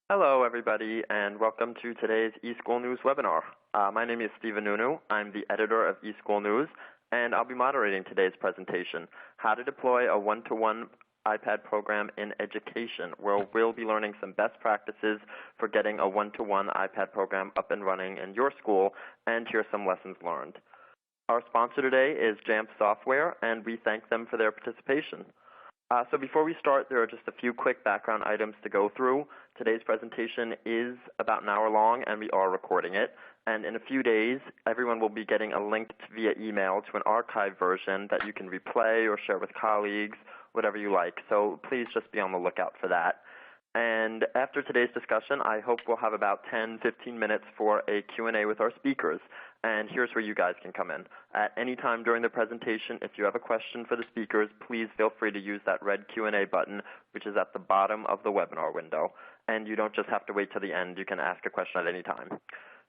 Hello, everybody, and welcome to today's eSchool News webinar. My name is Stephen Nunu. I'm the editor of eSchool News, and I'll be moderating today's presentation, How to Deploy a One-to-One iPad Program in Education, where we'll be learning some best practices for getting a one-to-one iPad program up and running in your school and hear some lessons learned. Our sponsor today is JAMF Software, and we thank them for their participation. So before we start, there are just a few quick background items to go through. Today's presentation is about an hour long, and we are recording it. And in a few days, everyone will be getting a link via email to an archived version that you can replay or share with colleagues, whatever you like. So please just be on the lookout for that. And after today's discussion, I hope we'll have about 10-15 minutes for a Q&A with our speakers. And here's where you guys can come in. At any time during the presentation, if you have a question for the speakers, please feel free to use that red Q&A button, which is at the bottom of the webinar window. And you don't just have to wait till the end. You can ask a question at any time.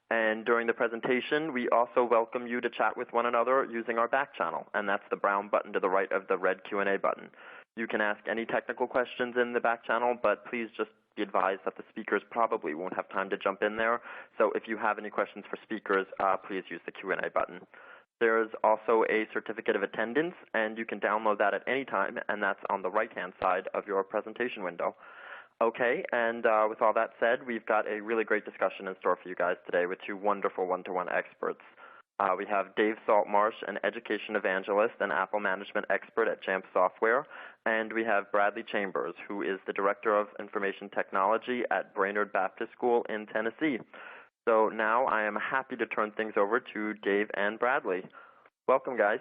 And during the presentation, we also welcome you to chat with one another using our back channel, and that's the brown button to the right of the red Q&A button. You can ask any technical questions in the back channel, but please just be advised that the speakers probably won't have time to jump in there. So if you have any questions for speakers, please use the Q&A button. There's also a certificate of attendance, and you can download that at any time, and that's on the right-hand side of your presentation window. Okay, and with all that said, we've got a really great discussion in store for you guys today with two wonderful one-to-one experts. We have Dave Saltmarsh, an education evangelist and Apple management expert at JAMF Software, and we have Bradley Chambers, who is the Director of Information Technology at Brainerd Baptist School in Tennessee. So now I am happy to turn things over to Dave and Bradley. Welcome, guys.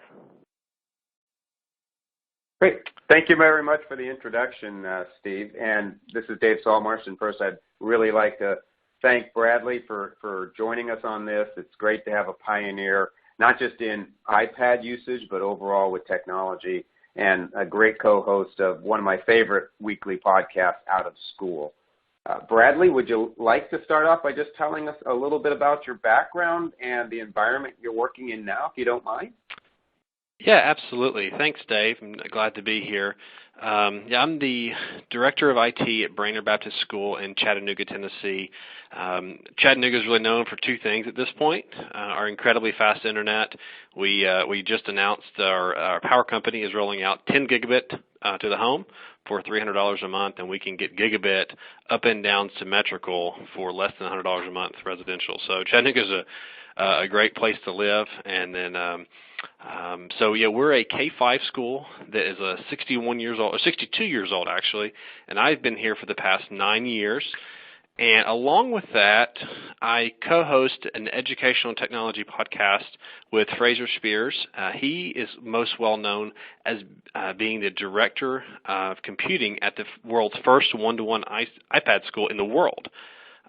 Great. Thank you very much for the introduction, Steve. And this is Dave Saltmarsh, and first I'd really like to thank Bradley for joining us on this. It's great to have a pioneer, not just in iPad usage, but overall with technology, and a great co-host of one of my favorite weekly podcasts, Out of School. Bradley, would you like to start off by just telling us a little bit about your background and the environment you're working in now, if you don't mind? Yeah, absolutely. Thanks, Dave. I'm glad to be here. I'm the Director of IT at Brainerd Baptist School in Chattanooga, Tennessee. Chattanooga is really known for two things at this point, our incredibly fast internet. We just announced our power company is rolling out 10 gigabit to the home for $300 a month, and we can get gigabit up and down symmetrical for less than $100 a month residential. So Chattanooga is a great place to live. And then we're a K-5 school that is 62 years old actually, and I've been here for the past 9 years. And along with that, I co-host an educational technology podcast with Fraser Spears. He is most well known as being the director of computing at the world's first one-to-one iPad school in the world.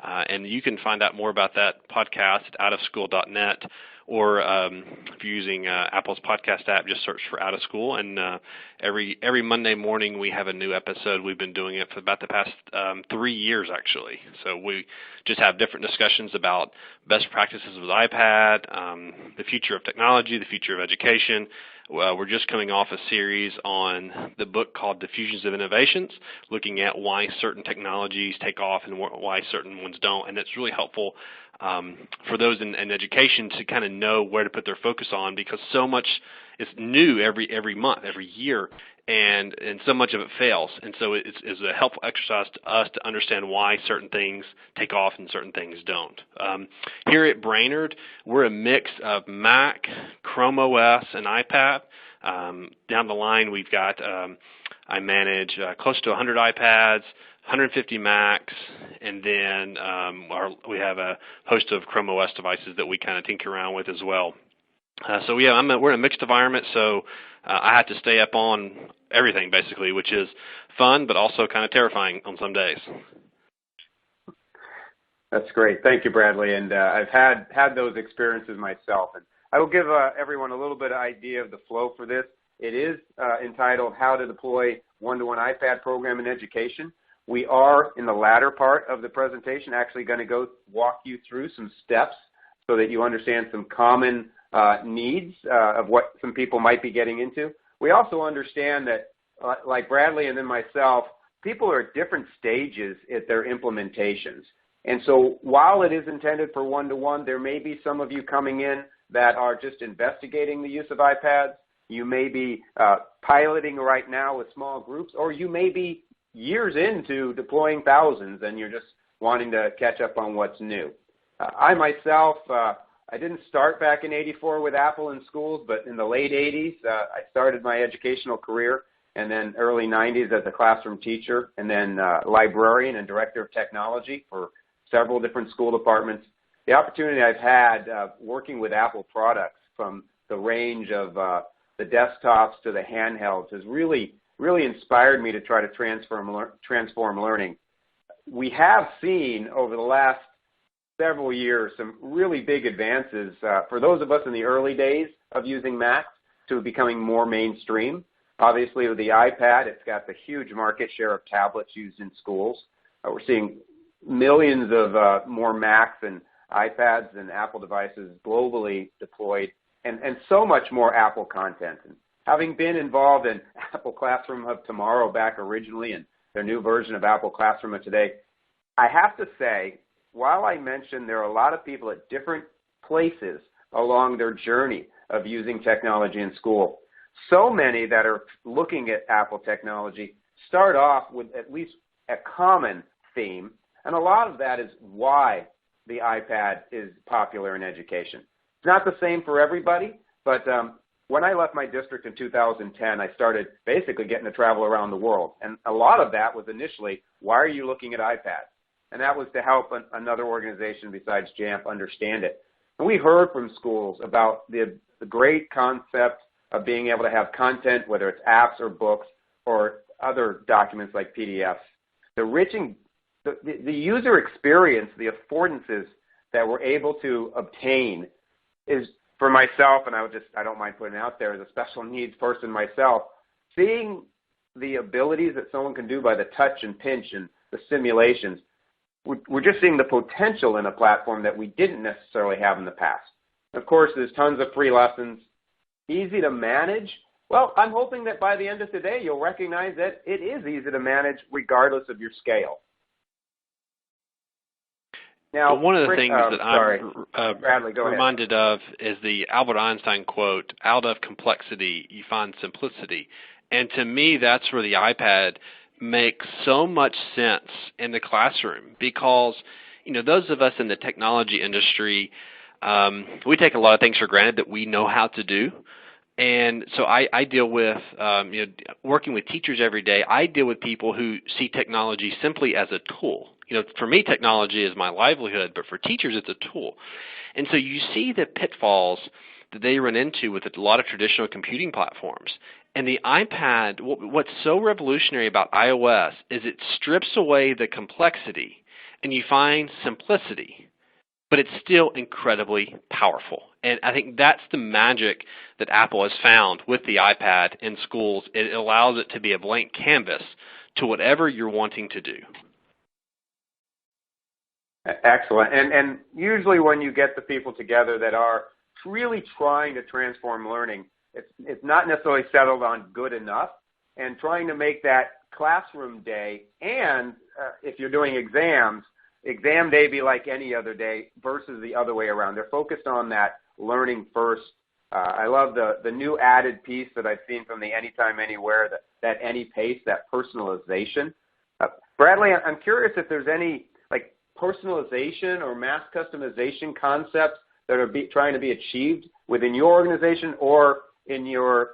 And you can find out more about that podcast at outofschool.net, or if you're using Apple's podcast app, just search for Out of School. And every Monday morning we have a new episode. We've been doing it for about the past 3 years, actually. So we just have different discussions about best practices with iPad, the future of technology, the future of education. We're just coming off a series on the book called Diffusions of Innovations, looking at why certain technologies take off and why certain ones don't. And it's really helpful for those in education to kind of know where to put their focus on, because so much is new every month, every year, and so much of it fails. And so it's a helpful exercise to us to understand why certain things take off and certain things don't. Here at Brainerd, we're a mix of Mac, Chrome OS, and iPad. Down the line, we've got I manage close to 100 iPads, 150 Macs, and then we have a host of Chrome OS devices that we kind of tinker around with as well. We're in a mixed environment, so I have to stay up on everything basically, which is fun but also kind of terrifying on some days. That's great. Thank you, Bradley. And I've had those experiences myself. And I will give everyone a little bit of idea of the flow for this. It is entitled How to Deploy One-to-One iPad Program in Education. We are, in the latter part of the presentation, actually going to walk you through some steps so that you understand some common needs of what some people might be getting into. We also understand that, like Bradley and then myself, people are at different stages at their implementations. And so while it is intended for one-to-one, there may be some of you coming in that are just investigating the use of iPads. You may be piloting right now with small groups, or you may be years into deploying thousands and you're just wanting to catch up on what's new. I myself, I didn't start back in '84 with Apple in schools, but in the late '80s, I started my educational career, and then early '90s as a classroom teacher, and then librarian and director of technology for several different school departments. The opportunity I've had working with Apple products, from the range of the desktops to the handhelds, has really inspired me to try to transform learning. We have seen over the last several years some really big advances for those of us in the early days of using Macs to becoming more mainstream. Obviously, with the iPad, it's got the huge market share of tablets used in schools. We're seeing millions of more Macs and iPads and Apple devices globally deployed, and so much more Apple content. And having been involved in Apple Classroom of tomorrow back originally and their new version of Apple Classroom of today, I have to say, while I mentioned there are a lot of people at different places along their journey of using technology in school, so many that are looking at Apple technology start off with at least a common theme, and a lot of that is why the iPad is popular in education. It's not the same for everybody, but when I left my district in 2010, I started basically getting to travel around the world, and a lot of that was initially, why are you looking at iPads? And that was to help another organization besides JAMF understand it. And we heard from schools about the great concept of being able to have content, whether it's apps or books or other documents like PDFs. The user experience, the affordances that we're able to obtain is, for myself, and I don't mind putting it out there as a special needs person myself, seeing the abilities that someone can do by the touch and pinch and the simulations, we're just seeing the potential in a platform that we didn't necessarily have in the past. Of course, there's tons of free lessons, easy to manage. Well, I'm hoping that by the end of today, you'll recognize that it is easy to manage regardless of your scale. Now, one of the things that I'm Bradley, reminded of is the Albert Einstein quote, "Out of complexity, you find simplicity." And to me, that's where the iPad makes so much sense in the classroom, because, those of us in the technology industry, we take a lot of things for granted that we know how to do. And so I deal with, working with teachers every day, I deal with people who see technology simply as a tool. For me, technology is my livelihood, but for teachers, it's a tool. And so you see the pitfalls that they run into with a lot of traditional computing platforms. And the iPad, what's so revolutionary about iOS is it strips away the complexity and you find simplicity, but it's still incredibly powerful. And I think that's the magic that Apple has found with the iPad in schools. It allows it to be a blank canvas to whatever you're wanting to do. Excellent. And usually when you get the people together that are really trying to transform learning, it's not necessarily settled on good enough, and trying to make that classroom day, and if you're doing exam day be like any other day versus the other way around. They're focused on that learning first. I love the new added piece that I've seen from the Anytime, Anywhere, that any pace, that personalization. Bradley, I'm curious if there's any personalization or mass customization concepts that are trying to be achieved within your organization, or in your,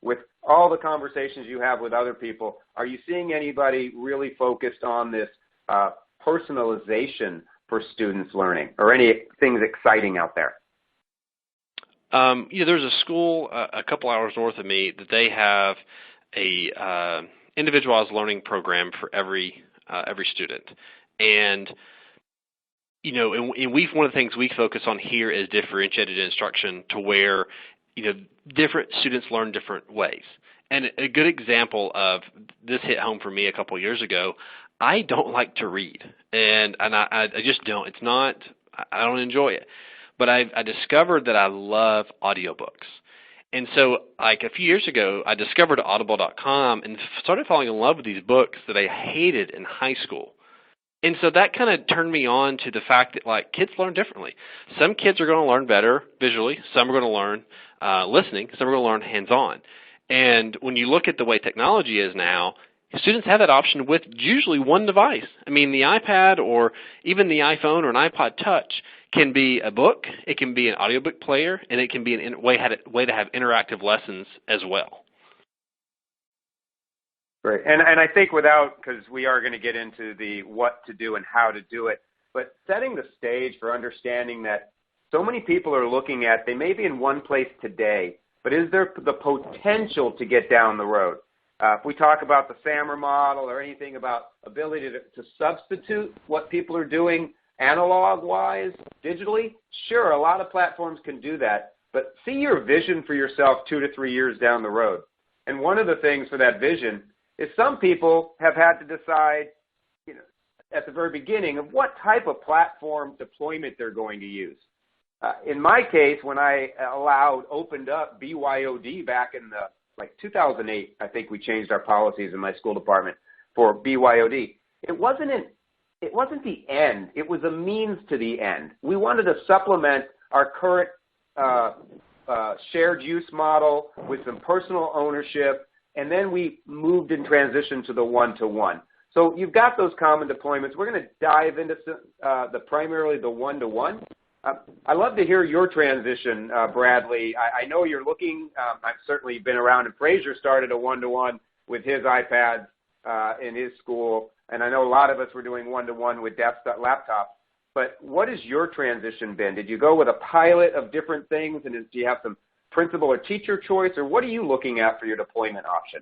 with all the conversations you have with other people, are you seeing anybody really focused on this personalization for students' learning, or any things exciting out there? There's a school a couple hours north of me that they have a individualized learning program for every student, and one of the things we focus on here is differentiated instruction, to where different students learn different ways. And a good example of this hit home for me a couple of years ago. I don't like to read, and I just don't. It's not. I don't enjoy it. But I discovered that I love audiobooks. And so, like a few years ago, I discovered Audible.com and started falling in love with these books that I hated in high school. And so that kind of turned me on to the fact that, like, kids learn differently. Some kids are going to learn better visually. Some are going to learn listening. Some are going to learn hands-on. And when you look at the way technology is now, students have that option with usually one device. I mean, the iPad or even the iPhone or an iPod Touch can be a book, it can be an audiobook player, and it can be a way to have interactive lessons as well. Great. And I think because we are going to get into the what to do and how to do it, but setting the stage for understanding that so many people are looking at, they may be in one place today, but is there the potential to get down the road? If we talk about the SAMR model or anything about ability to substitute what people are doing analog-wise, digitally, sure, a lot of platforms can do that, but see your vision for yourself 2 to 3 years down the road. And one of the things for that vision is some people have had to decide, at the very beginning of what type of platform deployment they're going to use. In my case, when I opened up BYOD back in 2008, I think we changed our policies in my school department for BYOD. It wasn't the end. It was a means to the end. We wanted to supplement our current shared use model with some personal ownership, and then we moved in transition to the one-to-one. So you've got those common deployments. We're going to dive into primarily the one-to-one. I'd love to hear your transition, Bradley. I know you're looking. I've certainly been around, and Fraser started a one-to-one with his iPads in his school, and I know a lot of us were doing one-to-one with desktop laptops. But what has your transition been? Did you go with a pilot of different things, and do you have some principal or teacher choice, or what are you looking at for your deployment option?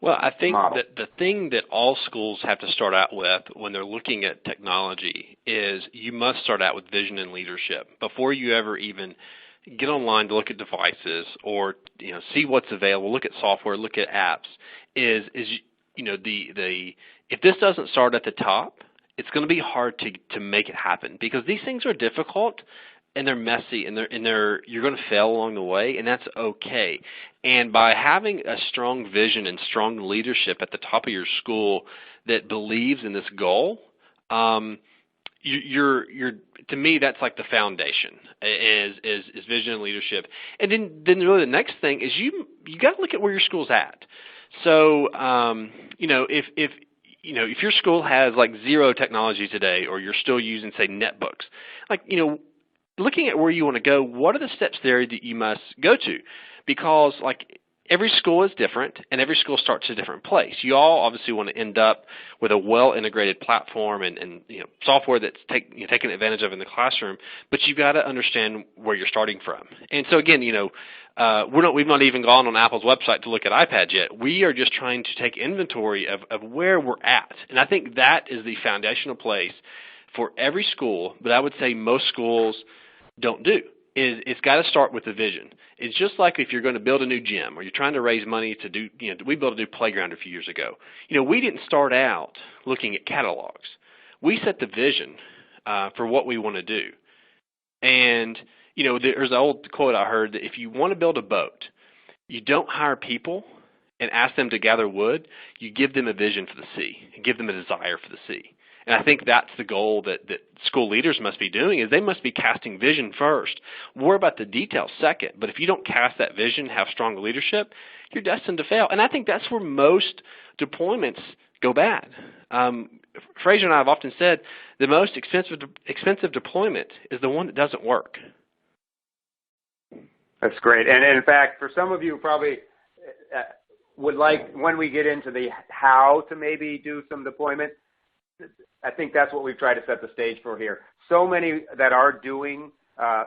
Well, I think that the thing that all schools have to start out with when they're looking at technology is you must start out with vision and leadership before you ever even get online to look at devices or see what's available, look at software, look at apps. If this doesn't start at the top, it's going to be hard to make it happen because these things are difficult. And they're messy, and you're going to fail along the way, and that's okay. And by having a strong vision and strong leadership at the top of your school that believes in this goal, you're to me that's like the foundation is vision and leadership. And then really the next thing is you got to look at where your school's at. So if your school has like zero technology today, or you're still using say netbooks, looking at where you want to go, what are the steps there that you must go to? Because every school is different, and every school starts at a different place. You all obviously want to end up with a well-integrated platform and software that's taken advantage of in the classroom, but you've got to understand where you're starting from. And so again, we've not even gone on Apple's website to look at iPads yet. We are just trying to take inventory of where we're at, and I think that is the foundational place for every school, but I would say most schools don't do, is it's got to start with the vision. It's just like if you're going to build a new gym or you're trying to raise money to do, we built a new playground a few years ago. We didn't start out looking at catalogs. We set the vision for what we want to do. And, there's an old quote I heard that if you want to build a boat, you don't hire people and ask them to gather wood. You give them a vision for the sea and give them a desire for the sea. And I think that's the goal that school leaders must be doing, is they must be casting vision first. Worry about the details second. But if you don't cast that vision, have strong leadership, you're destined to fail. And I think that's where most deployments go bad. Fraser and I have often said the most expensive deployment is the one that doesn't work. That's great. And in fact, for some of you probably would like, when we get into the how to maybe do some deployment, I think that's what we've tried to set the stage for here. So many that are doing,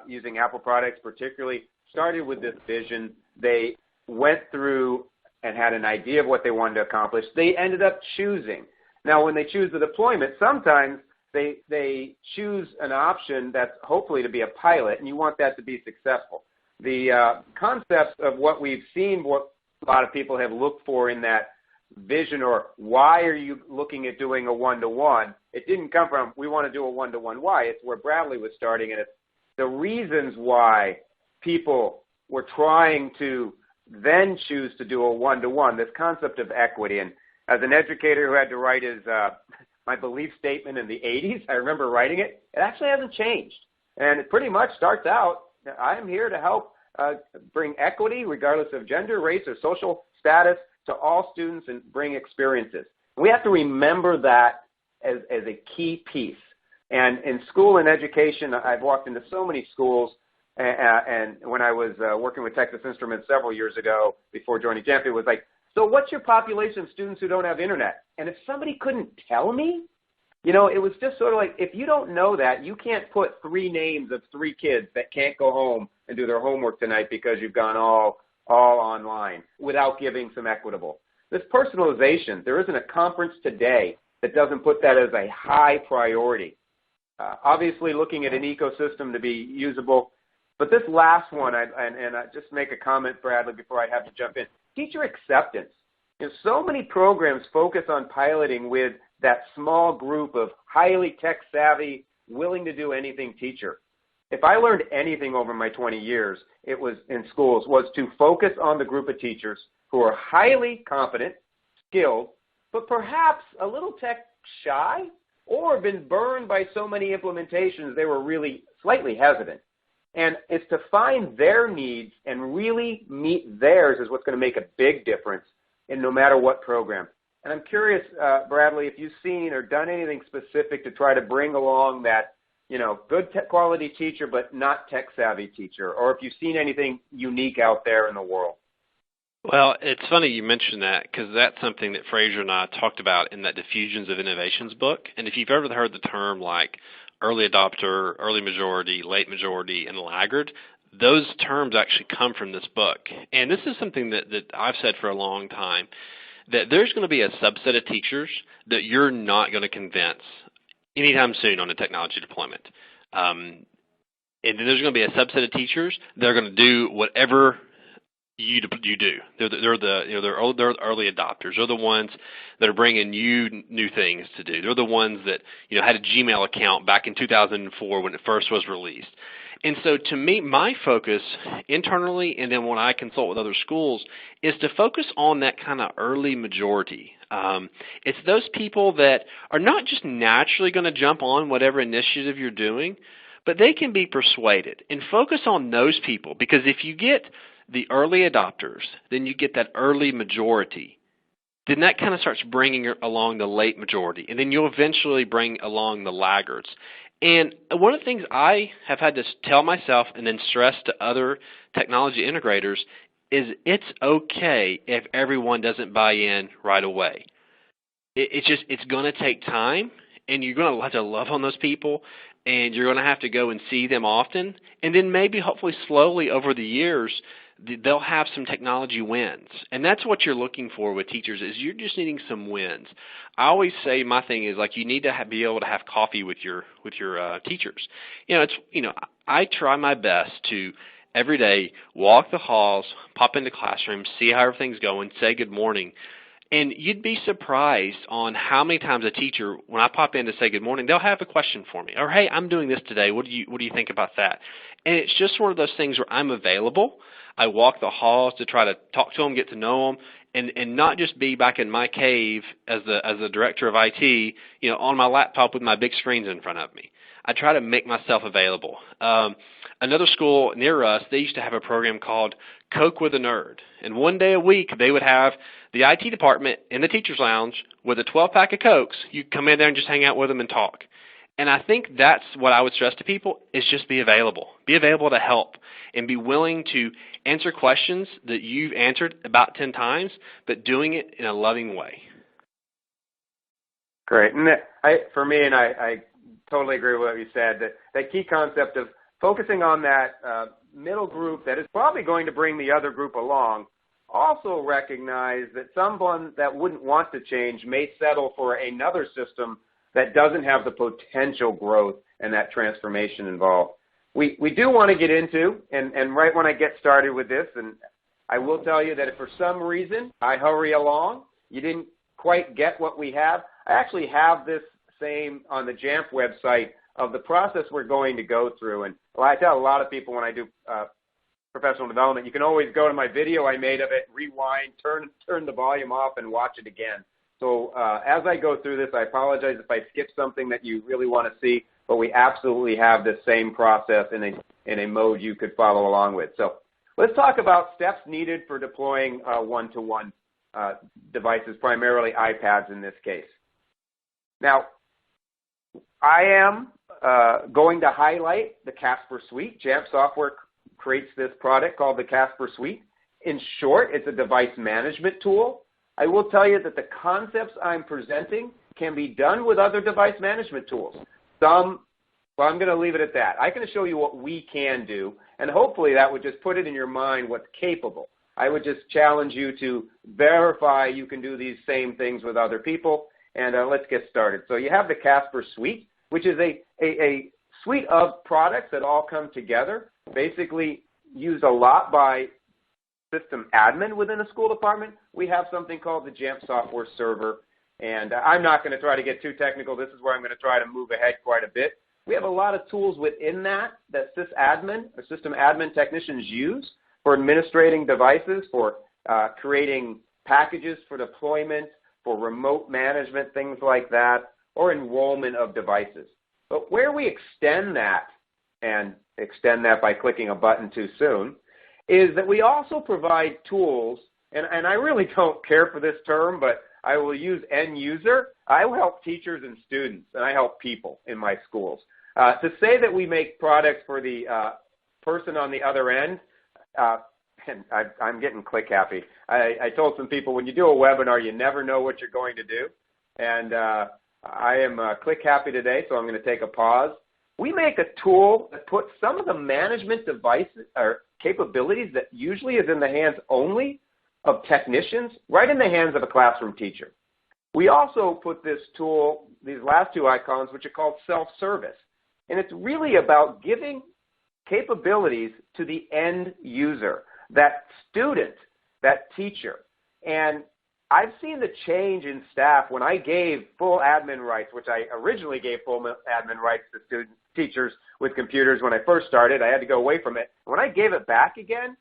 using Apple products particularly, started with this vision. They went through and had an idea of what they wanted to accomplish. They ended up choosing. Now, when they choose the deployment, sometimes they choose an option that's hopefully to be a pilot, and you want that to be successful. The concepts of what we've seen, what a lot of people have looked for in that vision, or why are you looking at doing a one-to-one, it didn't come from we want to do a one-to-one why. It's where Bradley was starting, and it's the reasons why people we're trying to then choose to do a one-to-one, this concept of equity. And as an educator who had to write his my belief statement in the 80s, I remember writing it. It actually hasn't changed. And it pretty much starts out, I am here to help bring equity, regardless of gender, race, or social status, to all students and bring experiences. We have to remember that as a key piece. And in school and education, I've walked into so many schools, and when I was working with Texas Instruments several years ago before joining JAMF, it was like, so what's your population of students who don't have internet? And if somebody couldn't tell me, it was just sort of like, if you don't know that, you can't put 3 names of 3 kids that can't go home and do their homework tonight because you've gone all online without giving some equitable. This personalization, there isn't a conference today that doesn't put that as a high priority. Obviously looking at an ecosystem to be usable, but this last one, and I just make a comment, Bradley, before I have to jump in. Teacher acceptance. So many programs focus on piloting with that small group of highly tech-savvy, willing to do anything teacher. If I learned anything over my 20 years, it was in schools, was to focus on the group of teachers who are highly competent, skilled, but perhaps a little tech shy, or been burned by so many implementations they were really slightly hesitant. And it's to find their needs and really meet theirs is what's going to make a big difference in no matter what program. And I'm curious, Bradley, if you've seen or done anything specific to try to bring along that, good quality teacher but not tech-savvy teacher, or if you've seen anything unique out there in the world. Well, it's funny you mentioned that because that's something that Fraser and I talked about in that Diffusions of Innovations book. And if you've ever heard the term like early adopter, early majority, late majority, and laggard, those terms actually come from this book. And this is something that I've said for a long time, that there's going to be a subset of teachers that you're not going to convince anytime soon on a technology deployment. And then there's going to be a subset of teachers that are going to do whatever you do. They're the early adopters. They're the ones that are bringing you new things to do. They're the ones that had a Gmail account back in 2004 when it first was released. And so to me, my focus internally and then when I consult with other schools is to focus on that kind of early majority. It's those people that are not just naturally going to jump on whatever initiative you're doing, but they can be persuaded, and focus on those people, because if you get the early adopters, then you get that early majority. Then that kind of starts bringing along the late majority, and then you'll eventually bring along the laggards. And one of the things I have had to tell myself and then stress to other technology integrators is it's okay if everyone doesn't buy in right away. It's going to take time, and you're going to have to love on those people, and you're going to have to go and see them often, and then maybe hopefully slowly over the years they'll have some technology wins. And that's what you're looking for with teachers, is you're just needing some wins. I always say my thing is like you need to be able to have coffee with your teachers. I try my best to every day walk the halls, pop into classrooms, see how everything's going, say good morning. And you'd be surprised on how many times a teacher, when I pop in to say good morning, they'll have a question for me. Or, hey, I'm doing this today. What do you think about that? And it's just one of those things where I'm available. I walk the halls to try to talk to them, get to know them, and not just be back in my cave as the director of IT, on my laptop with my big screens in front of me. I try to make myself available. Another school near us, they used to have a program called Coke with a Nerd. And one day a week, they would have the IT department in the teacher's lounge with a 12-pack of Cokes. You come in there and just hang out with them and talk. And I think that's what I would stress to people, is just be available. Be available to help and be willing to answer questions that you've answered about 10 times, but doing it in a loving way. Great. And for me, I totally agree with what you said, that key concept of focusing on that middle group that is probably going to bring the other group along. Also recognize that someone that wouldn't want to change may settle for another system that doesn't have the potential growth and that transformation involved. We do want to get into, and right when I get started with this, and I will tell you that if for some reason I hurry along, you didn't quite get what we have, I actually have this same on the JAMF website of the process we're going to go through. And I tell a lot of people when I do professional development, you can always go to my video I made of it, rewind, turn the volume off, and watch it again. So as I go through this, I apologize if I skip something that you really want to see, but we absolutely have the same process in a mode you could follow along with. So let's talk about steps needed for deploying one-to-one devices, primarily iPads in this case. Now, I am going to highlight the Casper Suite. JAMF Software creates this product called the Casper Suite. In short, it's a device management tool. I will tell you that the concepts I'm presenting can be done with other device management tools. Well, I'm going to leave it at that. I can show you what we can do, and hopefully that would just put it in your mind what's capable. I would just challenge you to verify you can do these same things with other people, and let's get started. So you have the Casper Suite, which is a suite of products that all come together, basically used a lot by system admin within a school department. We have something called the JAMF Software Server, and I'm not going to try to get too technical. This is where I'm going to try to move ahead quite a bit. We have a lot of tools within that sysadmin or system admin technicians use for administrating devices, for creating packages for deployment, for remote management, things like that, or enrollment of devices. But where we extend that, and extend that by clicking a button too soon, is that we also provide tools, and I really don't care for this term, but I will use end user. I will help teachers and students, and I help people in my schools. To say that we make products for the person on the other end, and I'm getting click happy. I told some people when you do a webinar, you never know what you're going to do. And I am click happy today, so I'm going to take a pause. We make a tool that puts some of the management devices or capabilities that usually is in the hands only of technicians right in the hands of a classroom teacher. We also put this tool, these last two icons, which are called self-service. And it's really about giving capabilities to the end user, that student, that teacher. And I've seen the change in staff when I gave full admin rights, which I originally gave full admin rights to students, teachers with computers when I first started. I had to go away from it. When I gave it back again,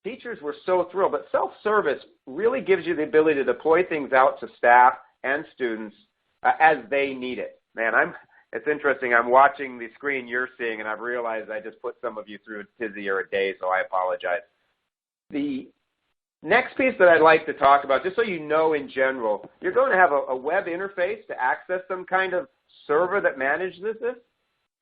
teachers were so thrilled. But self-service really gives you the ability to deploy things out to staff and students as they need it. Man, it's interesting. I'm watching the screen you're seeing, and I've realized I just put some of you through a tizzy or a day, so I apologize. The next piece that I'd like to talk about, just so you know in general, you're going to have a web interface to access some kind of server that manages this.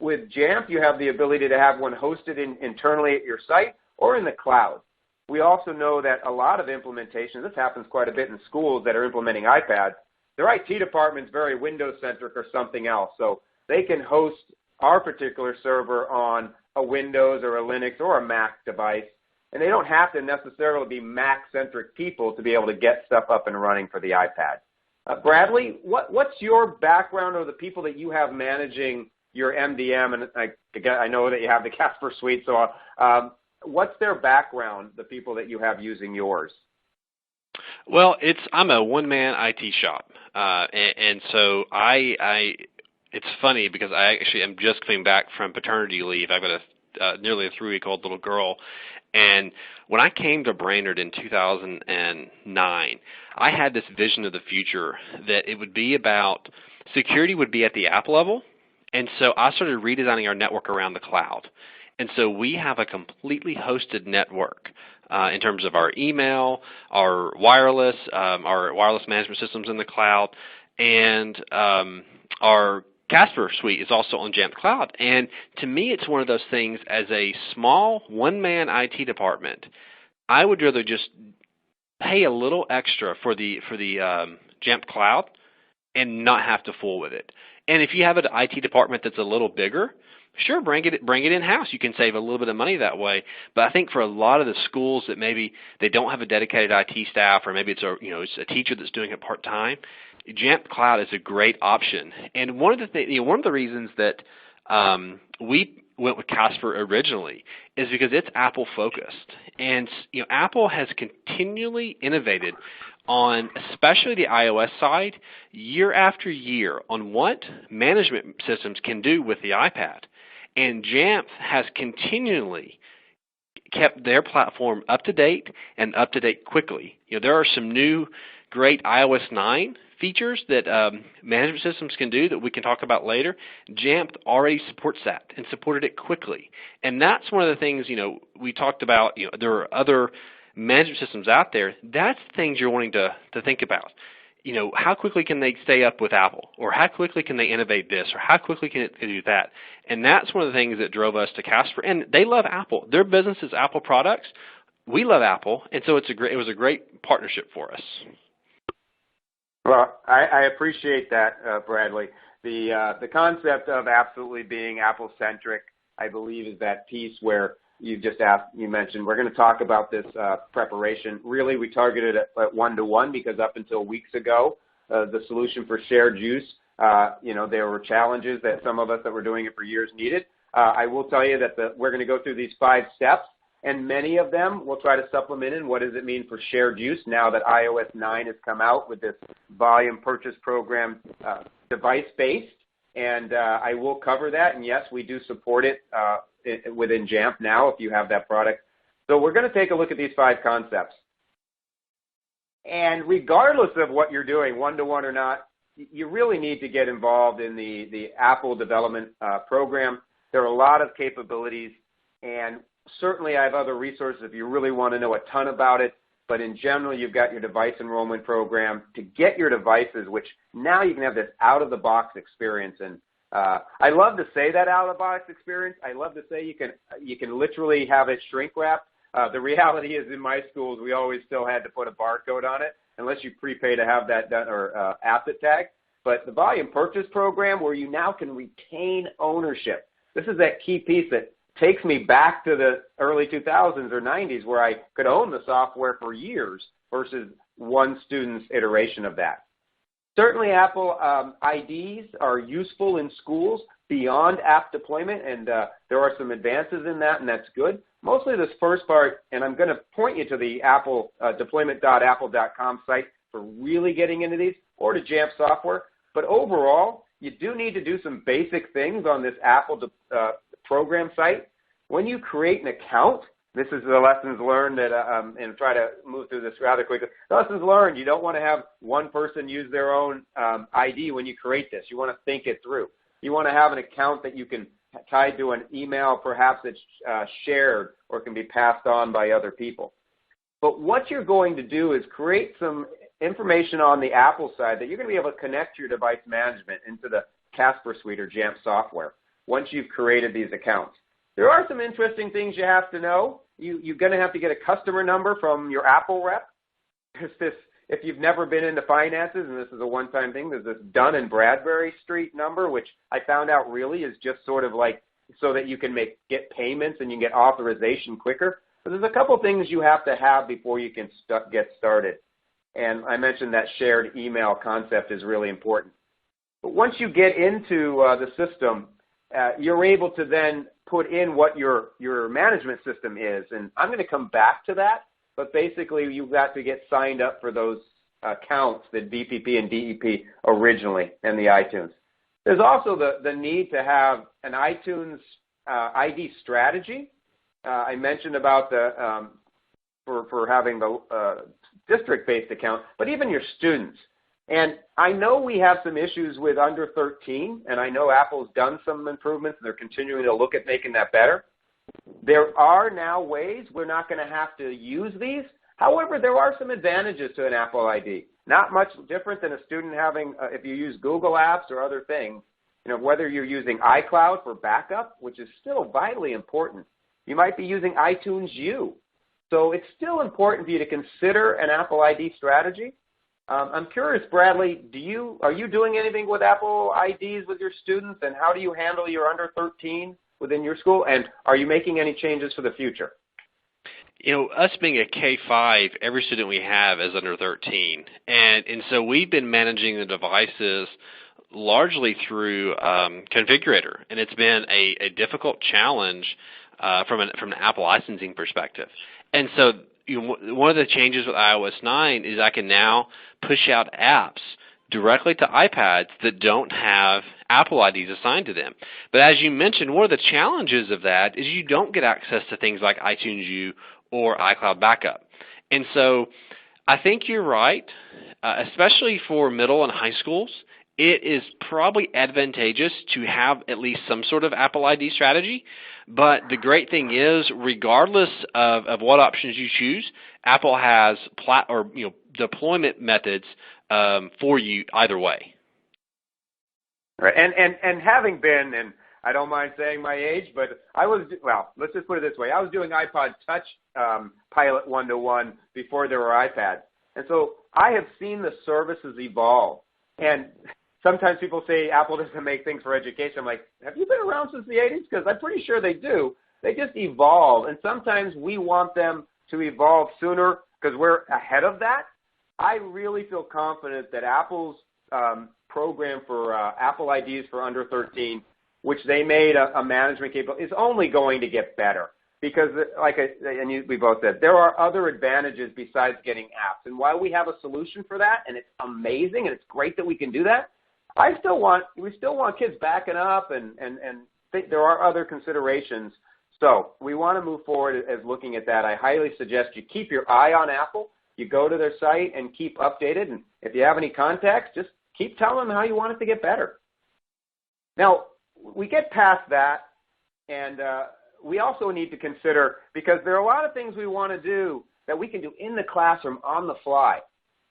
With JAMF, you have the ability to have one hosted internally at your site or in the cloud. We also know that a lot of implementations, this happens quite a bit in schools that are implementing iPads, their IT department's very Windows-centric or something else. So they can host our particular server on a Windows or a Linux or a Mac device, and they don't have to necessarily be Mac-centric people to be able to get stuff up and running for the iPad. Bradley, what's your background or the people that you have managing your MDM? And I know that you have the Casper Suite, so what's their background, the people that you have using yours? Well, I'm a one-man IT shop, and so it's funny because I actually am just coming back from paternity leave. I've got nearly a 3-week-old little girl, and when I came to Brainerd in 2009, I had this vision of the future that it would be about security would be at the app level, and so I started redesigning our network around the cloud. And so we have a completely hosted network in terms of our email, our wireless management systems in the cloud, and our Casper Suite is also on JAMF Cloud. And to me, it's one of those things as a small one-man IT department, I would rather just pay a little extra for the JAMF Cloud and not have to fool with it. And if you have an IT department that's a little bigger, sure, bring it in-house. You can save a little bit of money that way. But I think for a lot of the schools that maybe they don't have a dedicated IT staff, or maybe it's a teacher that's doing it part-time, JAMF Cloud is a great option. And one of the reasons that we went with Casper originally is because it's Apple focused. And Apple has continually innovated on, especially the iOS side, year after year on what management systems can do with the iPad. And JAMF has continually kept their platform up to date and up to date quickly. There are some new great iOS 9 features that management systems can do that we can talk about later. JAMF already supports that and supported it quickly. And that's one of the things, we talked about, there are other management systems out there. That's things you're wanting to think about. How quickly can they stay up with Apple? Or how quickly can they innovate this? Or how quickly can it do that? And that's one of the things that drove us to Casper. And they love Apple. Their business is Apple products. We love Apple. And so it was a great partnership for us. Well, I appreciate that, Bradley. The concept of absolutely being Apple-centric, I believe, is that piece where you mentioned we're going to talk about this preparation. Really, we targeted it at one-to-one because up until weeks ago, the solution for shared use, there were challenges that some of us that were doing it for years needed. I will tell you that we're going to go through these 5 steps, and many of them we'll try to supplement in what does it mean for shared use now that iOS 9 has come out with this volume purchase program device-based. And I will cover that. And, yes, we do support it within JAMF now if you have that product. So we're going to take a look at these 5 concepts. And regardless of what you're doing, one-to-one or not, you really need to get involved in the Apple development program. There are a lot of capabilities, and certainly I have other resources if you really want to know a ton about it. But in general, you've got your device enrollment program to get your devices, which now you can have this out-of-the-box experience. And I love to say that out-of-the-box experience. I love to say you can literally have it shrink-wrapped. The reality is in my schools, we always still had to put a barcode on it, unless you prepay to have that done or asset tag. But the volume purchase program where you now can retain ownership. This is that key piece that takes me back to the early 2000s or 90s where I could own the software for years versus one student's iteration of that. Certainly Apple IDs are useful in schools beyond app deployment, and there are some advances in that, and that's good. Mostly this first part, and I'm going to point you to the Apple deployment.apple.com site for really getting into these, or to JAMF Software. But overall, you do need to do some basic things on this Apple program site. When you create an account, this is the lessons learned that, and try to move through this rather quickly. Lessons learned, you don't want to have one person use their own ID when you create this. You want to think it through. You want to have an account that you can tie to an email, perhaps it's shared or can be passed on by other people. But what you're going to do is create some information on the Apple side that you're going to be able to connect your device management into the Casper Suite or JAMF software once you've created these accounts. There are some interesting things you have to know. You're going to have to get a customer number from your Apple rep. If you've never been into finances, and this is a one-time thing, there's this Dun and Bradbury Street number, which I found out really is just sort of like so that you can get payments and you can get authorization quicker. But there's a couple things you have to have before you can get started. And I mentioned that shared email concept is really important. But once you get into the system, you're able to then put in what your management system is. And I'm going to come back to that. But basically, you've got to get signed up for those accounts, the VPP and DEP originally, and the iTunes. There's also the need to have an iTunes ID strategy. I mentioned about for having the district-based account, but even your students. And I know we have some issues with under 13, and I know Apple's done some improvements, and they're continuing to look at making that better. There are now ways we're not going to have to use these. However, there are some advantages to an Apple ID. Not much different than a student having, if you use Google Apps or other things, whether you're using iCloud for backup, which is still vitally important. You might be using iTunes U. So it's still important for you to consider an Apple ID strategy. I'm curious, Bradley, are you doing anything with Apple IDs with your students, and how do you handle your under 13 within your school, and are you making any changes for the future? Us being a K-5, every student we have is under 13, and so we've been managing the devices largely through Configurator, and it's been a difficult challenge from an Apple licensing perspective. And so one of the changes with iOS 9 is I can now push out apps directly to iPads that don't have Apple IDs assigned to them. But as you mentioned, one of the challenges of that is you don't get access to things like iTunes U or iCloud Backup. And so I think you're right, especially for middle and high schools. It is probably advantageous to have at least some sort of Apple ID strategy. But the great thing is, regardless of what options you choose, Apple has deployment methods for you either way. Right, and having been, and I don't mind saying my age, but let's just put it this way. I was doing iPod Touch pilot one-to-one before there were iPads. And so I have seen the services evolve. And sometimes people say Apple doesn't make things for education. I'm like, have you been around since the 80s? Because I'm pretty sure they do. They just evolve. And sometimes we want them to evolve sooner because we're ahead of that. I really feel confident that Apple's program for Apple IDs for under 13, which they made a management capable, is only going to get better. Because, we both said, there are other advantages besides getting apps. And while we have a solution for that, and it's amazing, and it's great that we can do that, we still want kids backing up, and there are other considerations. So we want to move forward as looking at that. I highly suggest you keep your eye on Apple. You go to their site and keep updated. And if you have any contacts, just keep telling them how you want it to get better. Now, we get past that, and we also need to consider, because there are a lot of things we want to do that we can do in the classroom on the fly.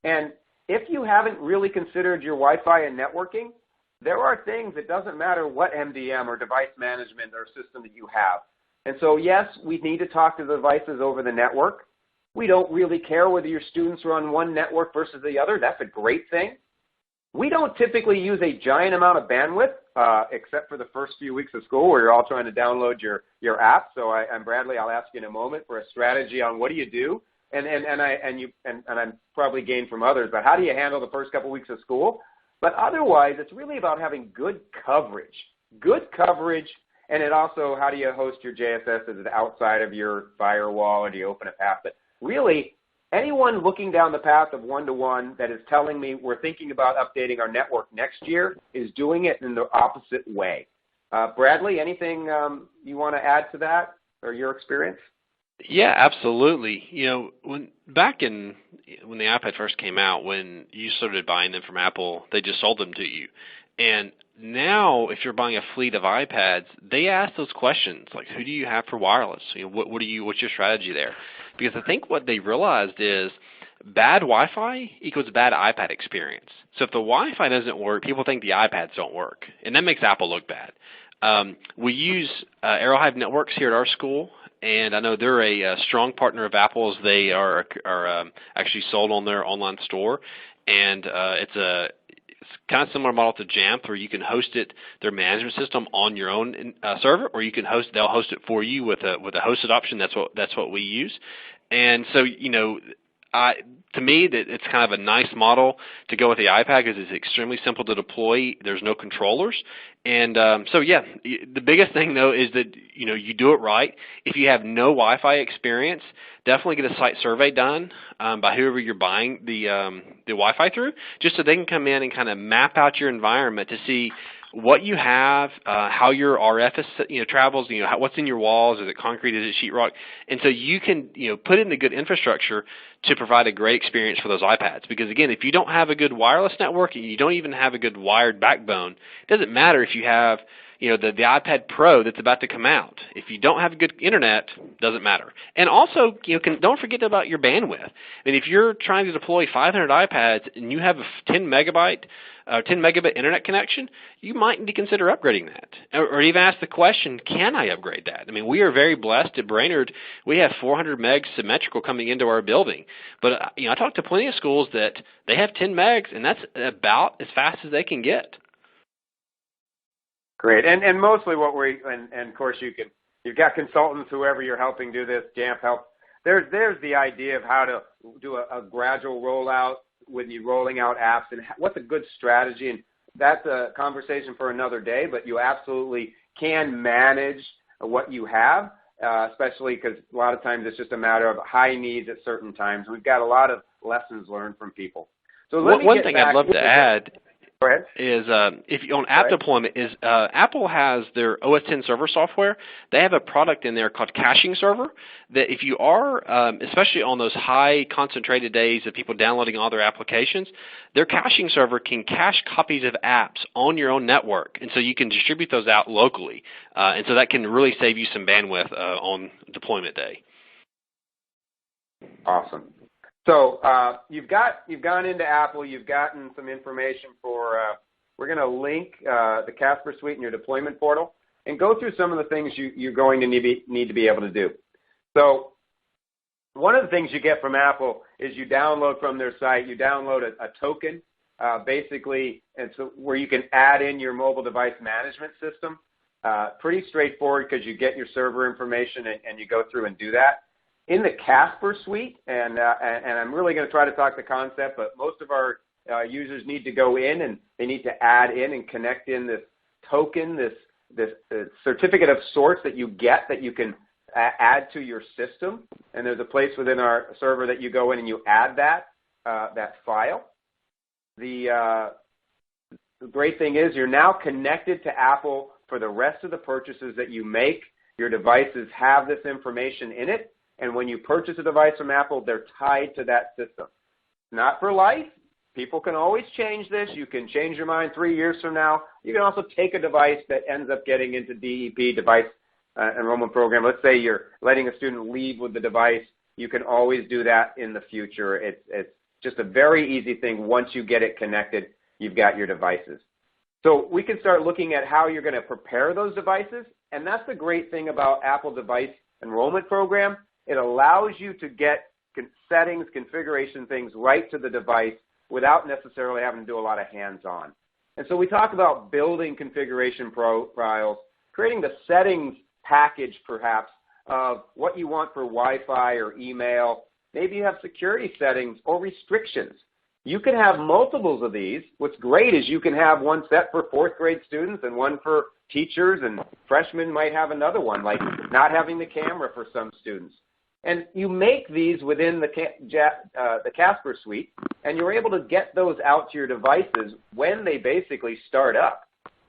And if you haven't really considered your Wi-Fi and networking, there are things, it doesn't matter what MDM or device management or system that you have. And so, yes, we need to talk to the devices over the network. We don't really care whether your students are on one network versus the other. That's a great thing. We don't typically use a giant amount of bandwidth, except for the first few weeks of school where you're all trying to download your app. So I'm Bradley. I'll ask you in a moment for a strategy on what do you do, and I'm probably gained from others. But how do you handle the first couple weeks of school? But otherwise, it's really about having good coverage, and it also how do you host your JSS? Is it outside of your firewall, or do you open a path? But really, anyone looking down the path of one-to-one that is telling me we're thinking about updating our network next year is doing it in the opposite way. Bradley, anything you want to add to that or your experience? Yeah, absolutely. When the iPad first came out, when you started buying them from Apple, they just sold them to you. And now, if you're buying a fleet of iPads, they ask those questions like, "Who do you have for wireless? What's your strategy there?" Because I think what they realized is bad Wi-Fi equals bad iPad experience. So if the Wi-Fi doesn't work, people think the iPads don't work, and that makes Apple look bad. We use Arrowhive Networks here at our school, and I know they're a strong partner of Apple's. They are actually sold on their online store, and it's kind of similar model to JAMF, where you can host their management system on your own server, or they'll host it for you with a hosted option. That's what we use. And so, to me, that it's kind of a nice model to go with the iPad because it's extremely simple to deploy. There's no controllers. And the biggest thing, though, is that, you do it right. If you have no Wi-Fi experience, definitely get a site survey done by whoever you're buying the Wi-Fi through, just so they can come in and kind of map out your environment to see what you have, how your RF travels, what's in your walls, is it concrete, is it sheetrock, and so you can put in the good infrastructure to provide a great experience for those iPads. Because again, if you don't have a good wireless network and you don't even have a good wired backbone, it doesn't matter if you have the iPad Pro that's about to come out. If you don't have good internet, doesn't matter. And also, don't forget about your bandwidth. I mean, if you're trying to deploy 500 iPads and you have a 10 megabit internet connection, you might need to consider upgrading that, or even ask the question, can I upgrade that? I mean, we are very blessed at Brainerd. We have 400 megs symmetrical coming into our building. But I talked to plenty of schools that they have 10 megs, and that's about as fast as they can get. Great, and mostly and of course you've got consultants, whoever you're helping do this, JAMF help. There's the idea of how to do a gradual rollout when you're rolling out apps, and what's a good strategy, and that's a conversation for another day, but you absolutely can manage what you have, especially because a lot of times it's just a matter of high needs at certain times. We've got a lot of lessons learned from people. So one thing I'd love to add Go ahead. Is if you on app deployment is Apple has their OS X server software. They have a product in there called Caching Server that if you are, especially on those high concentrated days of people downloading all their applications, their caching server can cache copies of apps on your own network, and so you can distribute those out locally, and so that can really save you some bandwidth on deployment day. Awesome. So you've gone into Apple. You've gotten some information for. We're going to link the Casper Suite in your deployment portal and go through some of the things you're going to need to be able to do. So one of the things you get from Apple is you download from their site. You download a token, basically, and so where you can add in your mobile device management system. Pretty straightforward because you get your server information and you go through and do that. In the Casper Suite, and I'm really going to try to talk the concept, but most of our users need to go in and they need to add in and connect in this token, this certificate of sorts that you get that you can add to your system. And there's a place within our server that you go in and you add that file. The great thing is you're now connected to Apple for the rest of the purchases that you make. Your devices have this information in it. And when you purchase a device from Apple, they're tied to that system. Not for life. People can always change this. You can change your mind 3 years from now. You can also take a device that ends up getting into DEP, Device Enrollment Program. Let's say you're letting a student leave with the device. You can always do that in the future. It's just a very easy thing. Once you get it connected, you've got your devices. So we can start looking at how you're going to prepare those devices. And that's the great thing about Apple Device Enrollment Program. It allows you to get settings, configuration things right to the device without necessarily having to do a lot of hands-on. And so we talk about building configuration profiles, creating the settings package perhaps of what you want for Wi-Fi or email. Maybe you have security settings or restrictions. You can have multiples of these. What's great is you can have one set for fourth grade students and one for teachers, and freshmen might have another one, like not having the camera for some students. And you make these within the Casper Suite, and you're able to get those out to your devices when they basically start up.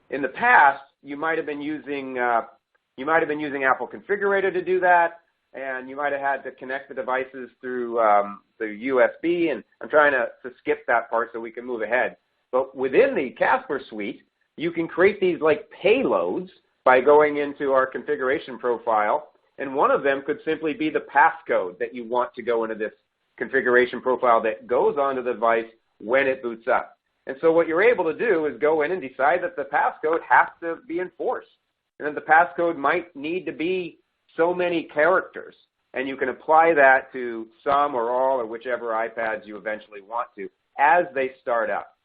In the past, you might have been using Apple Configurator to do that, and you might have had to connect the devices through the USB. And I'm trying to skip that part so we can move ahead. But within the Casper Suite, you can create these like payloads by going into our configuration profile. And one of them could simply be the passcode that you want to go into this configuration profile that goes onto the device when it boots up. And so what you're able to do is go in and decide that the passcode has to be enforced. And then the passcode might need to be so many characters. And you can apply that to some or all or whichever iPads you eventually want to as they start up.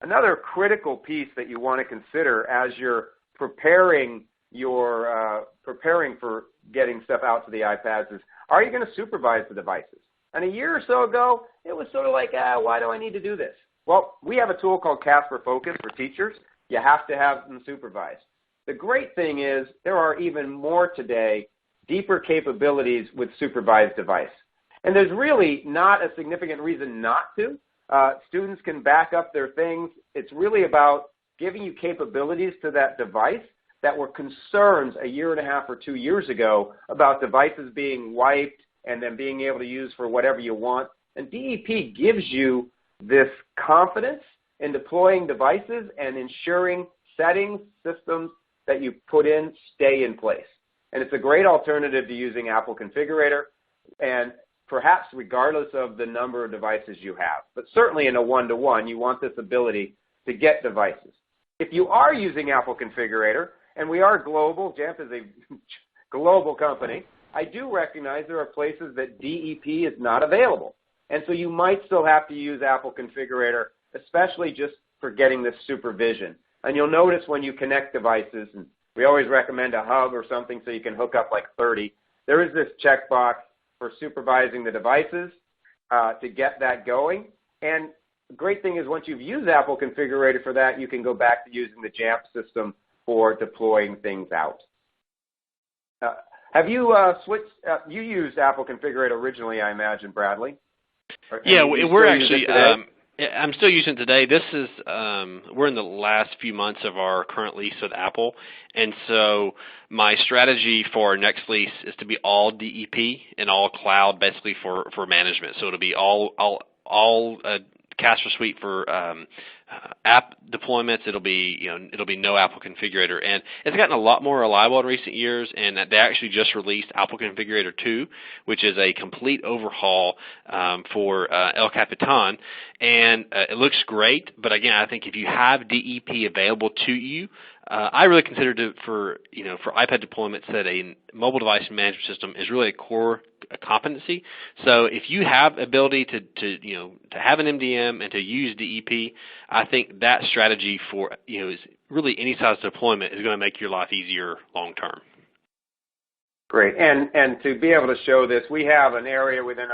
Another critical piece that you want to consider as you're preparing for getting stuff out to the iPads is, are you going to supervise the devices? And a year or so ago, it was sort of like, why do I need to do this? Well, we have a tool called Casper Focus for teachers. You have to have them supervised. The great thing is there are even more today, deeper capabilities with supervised device. And there's really not a significant reason not to. Students can back up their things. It's really about giving you capabilities to that device that were concerns a year and a half or 2 years ago about devices being wiped and then being able to use for whatever you want. And DEP gives you this confidence in deploying devices and ensuring settings, systems that you put in stay in place. And it's a great alternative to using Apple Configurator, and perhaps regardless of the number of devices you have. But certainly in a one-to-one, you want this ability to get devices. If you are using Apple Configurator, and we are global, JAMF is a global company, I do recognize there are places that DEP is not available. And so you might still have to use Apple Configurator, especially just for getting this supervision. And you'll notice when you connect devices, and we always recommend a hub or something so you can hook up like 30, there is this checkbox for supervising the devices to get that going. And the great thing is once you've used Apple Configurator for that, you can go back to using the JAMF system for deploying things out. Have you switched? You used Apple Configurator originally, I imagine, Bradley. Yeah, we're actually. Yeah, I'm still using it today. This is we're in the last few months of our current lease with Apple, and so my strategy for our next lease is to be all DEP and all cloud, basically for management. So it'll be all Casper Suite for app deployments. It'll be no Apple Configurator, and it's gotten a lot more reliable in recent years. And they actually just released Apple Configurator 2, which is a complete overhaul for El Capitan, and it looks great. But again, I think if you have DEP available to you, I really consider it for iPad deployments that a mobile device management system is really a core competency. So if you have ability to have an MDM and to use DEP, I think that strategy for is really any size deployment is going to make your life easier long term. Great, and to be able to show this, we have an area within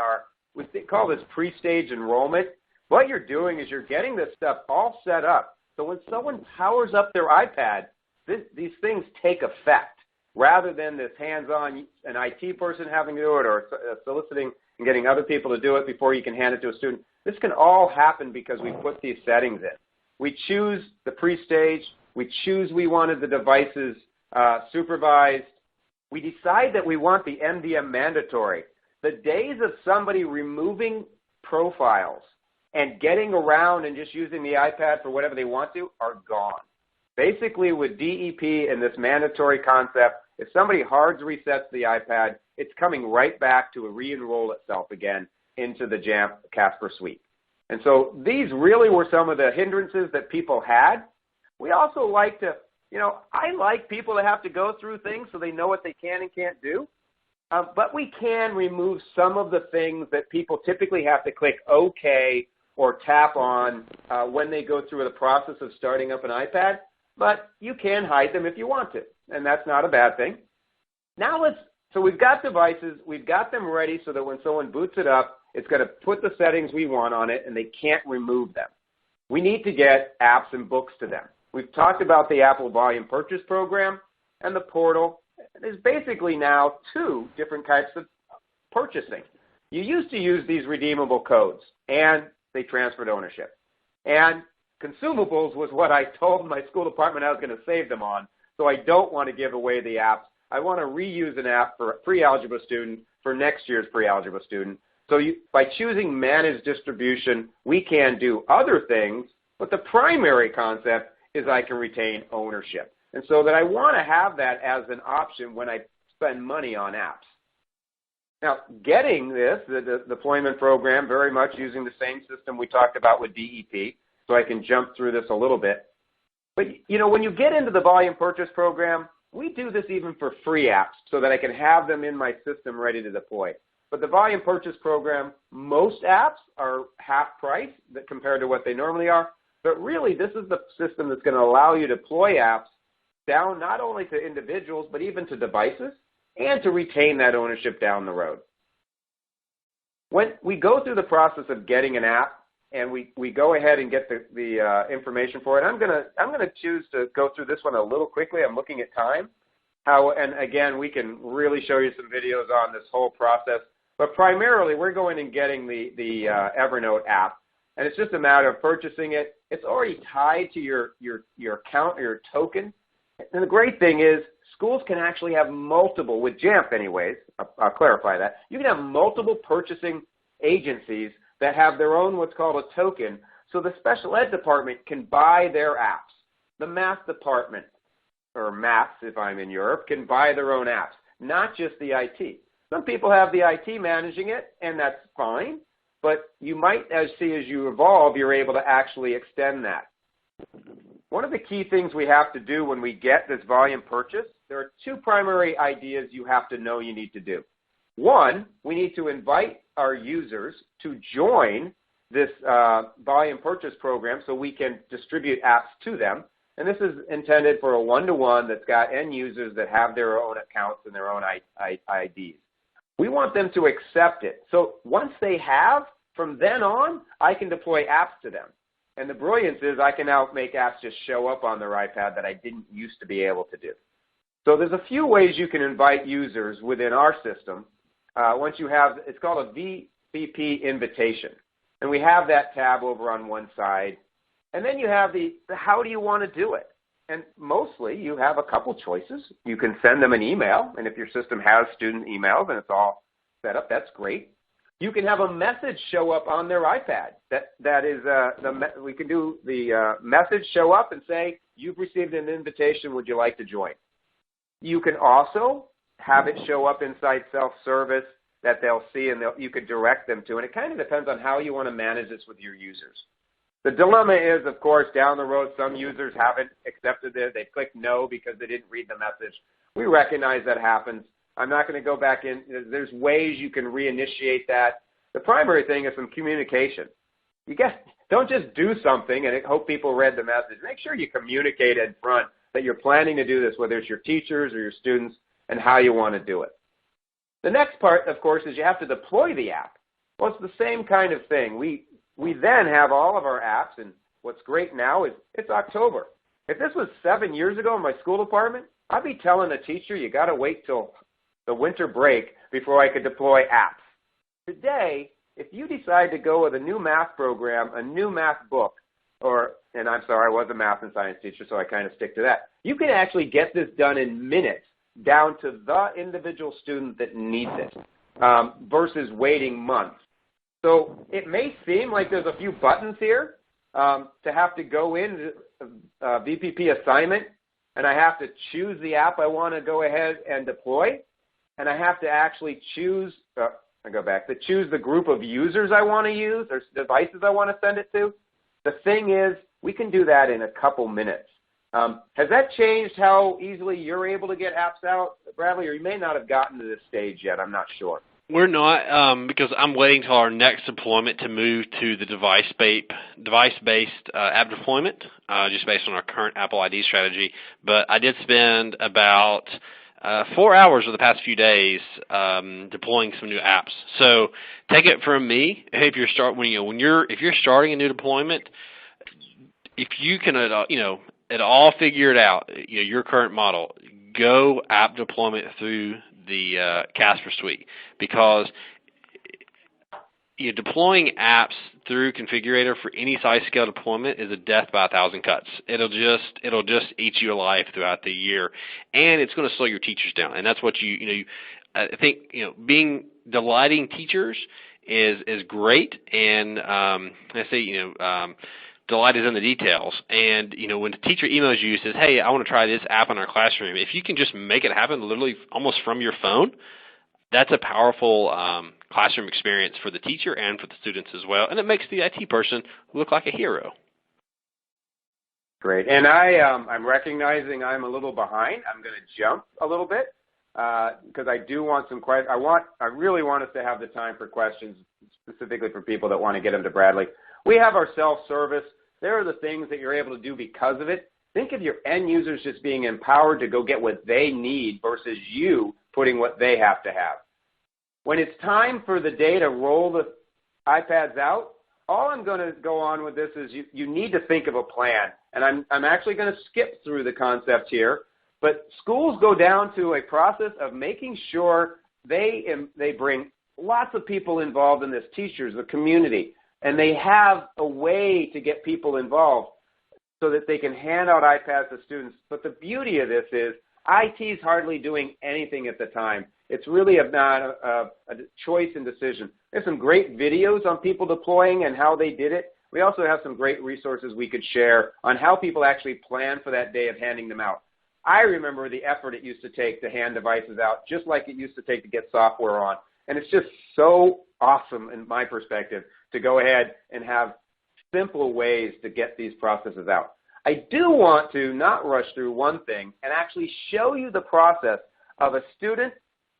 we call this pre-stage enrollment. What you're doing is you're getting this stuff all set up. So when someone powers up their iPad, these things take effect rather than this hands-on, an IT person having to do it or soliciting and getting other people to do it before you can hand it to a student. This can all happen because we put these settings in. We choose the pre-stage. We choose we wanted the devices supervised. We decide that we want the MDM mandatory. The days of somebody removing profiles and getting around and just using the iPad for whatever they want to are gone. Basically, with DEP and this mandatory concept, if somebody hard resets the iPad, it's coming right back to re-enroll itself again into the JAMF Casper Suite. And so these really were some of the hindrances that people had. We also like to, I like people to have to go through things so they know what they can and can't do. But we can remove some of the things that people typically have to click OK or tap on when they go through the process of starting up an iPad. But you can hide them if you want to, and that's not a bad thing. Now so we've got devices, we've got them ready so that when someone boots it up, it's going to put the settings we want on it, and they can't remove them. We need to get apps and books to them. We've talked about the Apple Volume Purchase Program and the portal. There's basically now two different types of purchasing. You used to use these redeemable codes, and they transferred ownership. And consumables was what I told my school department I was going to save them on, so I don't want to give away the apps. I want to reuse an app for a pre-algebra student for next year's pre-algebra student. So by choosing managed distribution, we can do other things, but the primary concept is I can retain ownership. And so that I want to have that as an option when I spend money on apps. Now, getting this, the deployment program, very much using the same system we talked about with DEP, so I can jump through this a little bit. But, when you get into the volume purchase program, we do this even for free apps so that I can have them in my system ready to deploy. But the volume purchase program, most apps are half price compared to what they normally are. But really, this is the system that's going to allow you to deploy apps down not only to individuals, but even to devices, and to retain that ownership down the road. When we go through the process of getting an app, and we go ahead and get the information for it, I'm gonna choose to go through this one a little quickly. I'm looking at time. And again, we can really show you some videos on this whole process. But primarily, we're going and getting the Evernote app, and it's just a matter of purchasing it. It's already tied to your account or your token. And the great thing is, schools can actually have multiple, with JAMF anyways, I'll clarify that, you can have multiple purchasing agencies that have their own what's called a token, so the special ed department can buy their apps. The math department, or maths if I'm in Europe, can buy their own apps, not just the IT. Some people have the IT managing it, and that's fine, but you might as you evolve, you're able to actually extend that. One of the key things we have to do when we get this volume purchase, there are two primary ideas you have to know you need to do. One, we need to invite our users to join this volume purchase program so we can distribute apps to them. And this is intended for a one-to-one that's got end users that have their own accounts and their own IDs. We want them to accept it. So once they have, from then on, I can deploy apps to them. And the brilliance is I can now make apps just show up on their iPad that I didn't used to be able to do. So there's a few ways you can invite users within our system. Once you have, it's called a VPP invitation. And we have that tab over on one side. And then you have the how do you want to do it? And mostly you have a couple choices. You can send them an email, and if your system has student emails and it's all set up, that's great. You can have a message show up on their iPad. We can do the message show up and say, you've received an invitation, would you like to join? You can also have it show up inside self-service that they'll see and you could direct them to, and it kind of depends on how you want to manage this with your users. The dilemma is, of course, down the road, some users haven't accepted it. They clicked no because they didn't read the message. We recognize that happens. I'm not going to go back in. There's ways you can reinitiate that. The primary thing is some communication. Don't just do something and hope people read the message. Make sure you communicate in front that you're planning to do this, whether it's your teachers or your students, and how you want to do it. The next part, of course, is you have to deploy the app. Well, it's the same kind of thing. We then have all of our apps, and what's great now is it's October. If this was 7 years ago in my school department, I'd be telling a teacher, you got to wait till the winter break before I could deploy apps. Today, if you decide to go with a new math program, a new math book, and I'm sorry, I was a math and science teacher, so I kind of stick to that, you can actually get this done in minutes down to the individual student that needs it versus waiting months. So it may seem like there's a few buttons here to have to go in VPP assignment, and I have to choose the app I want to go ahead and deploy, and I have to actually choose choose the group of users I want to use or devices I want to send it to. The thing is, we can do that in a couple minutes. Has that changed how easily you're able to get apps out, Bradley, or you may not have gotten to this stage yet? I'm not sure. We're not, because I'm waiting till our next deployment to move to the device-based app deployment, just based on our current Apple ID strategy. But I did spend about 4 hours over the past few days deploying some new apps. So take it from me, if you're starting a new deployment, if you can at all figure it out, your current model, go app deployment through the Casper Suite, because deploying apps through Configurator for any size scale deployment is a death by 1,000 cuts. It'll just eat you alive throughout the year, and it's going to slow your teachers down. And that's what I think delighting teachers is great, and I say delight is in the details. And when the teacher emails you and says, hey, I want to try this app in our classroom, if you can just make it happen literally almost from your phone, that's a powerful classroom experience for the teacher and for the students as well. And it makes the IT person look like a hero. Great. And I'm recognizing I'm a little behind. I'm going to jump a little bit because I do want some questions. I really want us to have the time for questions, specifically for people that want to get them to Bradley. We have our self-service. There are the things that you're able to do because of it. Think of your end users just being empowered to go get what they need versus you putting what they have to have. When it's time for the day to roll the iPads out, all I'm going to go on with this is you need to think of a plan. And I'm actually going to skip through the concept here. But schools go down to a process of making sure they bring lots of people involved in this, teachers, the community, and they have a way to get people involved so that they can hand out iPads to students. But the beauty of this is IT is hardly doing anything at the time. It's really about a choice and decision. There's some great videos on people deploying and how they did it. We also have some great resources we could share on how people actually plan for that day of handing them out. I remember the effort it used to take to hand devices out, just like it used to take to get software on. And it's just so awesome, in my perspective, to go ahead and have simple ways to get these processes out. I do want to not rush through one thing and actually show you the process of a student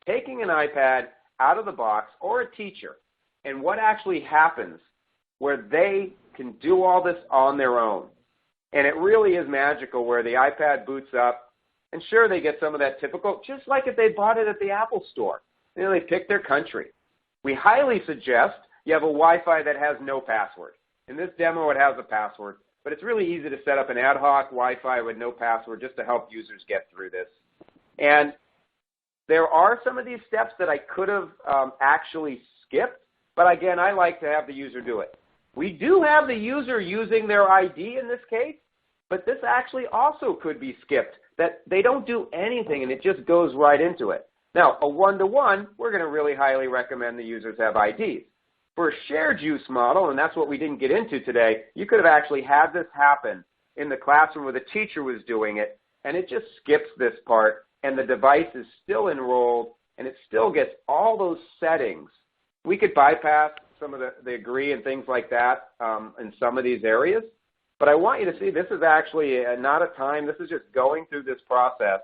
taking an iPad out of the box, or a teacher, and what actually happens where they can do all this on their own. And it really is magical where the iPad boots up, and sure, they get some of that typical, just like if they bought it at the Apple store. They pick their country. We highly suggest you have a Wi-Fi that has no password. In this demo, it has a password, but it's really easy to set up an ad hoc Wi-Fi with no password just to help users get through this. And there are some of these steps that I could have actually skipped, but again, I like to have the user do it. We do have the user using their ID in this case, but this actually also could be skipped, that they don't do anything and it just goes right into it. Now, a one-to-one, we're going to really highly recommend the users have IDs. For a shared use model, and that's what we didn't get into today, you could have actually had this happen in the classroom where the teacher was doing it, and it just skips this part, and the device is still enrolled, and it still gets all those settings. We could bypass some of the agree and things like that in some of these areas, but I want you to see this is actually not a time, this is just going through this process.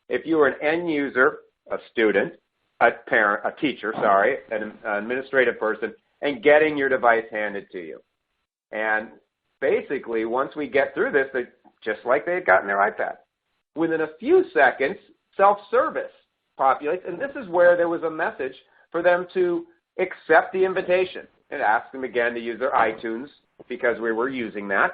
If you were an end user, a student, a parent, a teacher, sorry, an administrative person, and getting your device handed to you. And basically, once we get through this, just like they had gotten their iPad, within a few seconds, self-service populates, and this is where there was a message for them to accept the invitation. It asked them again to use their iTunes because we were using that.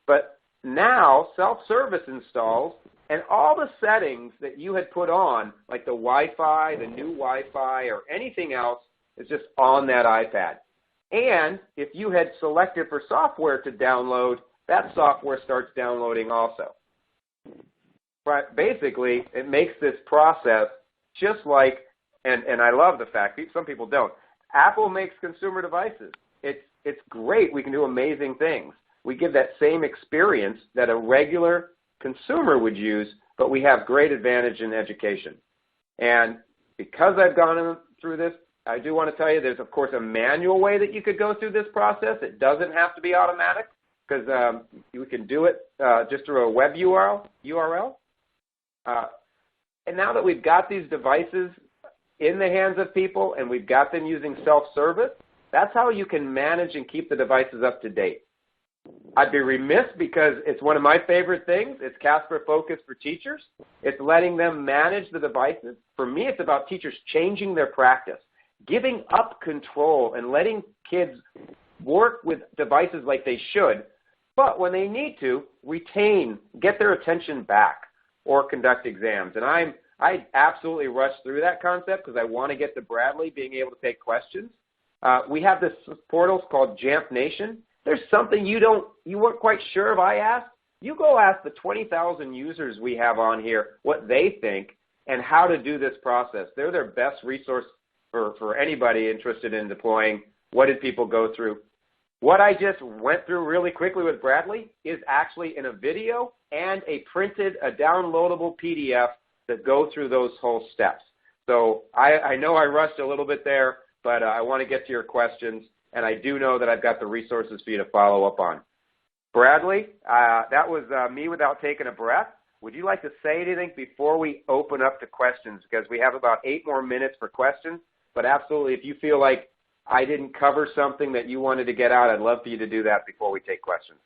But now, self-service installs, and all the settings that you had put on, like the Wi-Fi, the new Wi-Fi, or anything else, is just on that iPad. And if you had selected for software to download, that software starts downloading also. But basically, it makes this process just like, and I love the fact, some people don't, Apple makes consumer devices. It's great. We can do amazing things. We give that same experience that a regular consumer would use, but we have great advantage in education. And because I've gone through this, I do want to tell you there's, of course, a manual way that you could go through this process. It doesn't have to be automatic because you can do it just through a web URL. And now that we've got these devices in the hands of people and we've got them using self-service, that's how you can manage and keep the devices up to date. I'd be remiss because it's one of my favorite things. It's Casper Focus for teachers. It's letting them manage the devices. For me, it's about teachers changing their practice, giving up control and letting kids work with devices like they should, but when they need to, retain, get their attention back, or conduct exams. And I absolutely rush through that concept because I want to get to Bradley being able to take questions. We have this portal called JAMF Nation. There's something you weren't quite sure if I asked. You go ask the 20,000 users we have on here what they think and how to do this process. They're their best resource for anybody interested in deploying. What did people go through? What I just went through really quickly with Bradley is actually in a video and a downloadable PDF that go through those whole steps. So I know I rushed a little bit there, but I want to get to your questions, and I do know that I've got the resources for you to follow up on. Bradley, that was me without taking a breath. Would you like to say anything before we open up to questions? Because we have about 8 more minutes for questions, but absolutely, if you feel like I didn't cover something that you wanted to get out, I'd love for you to do that before we take questions.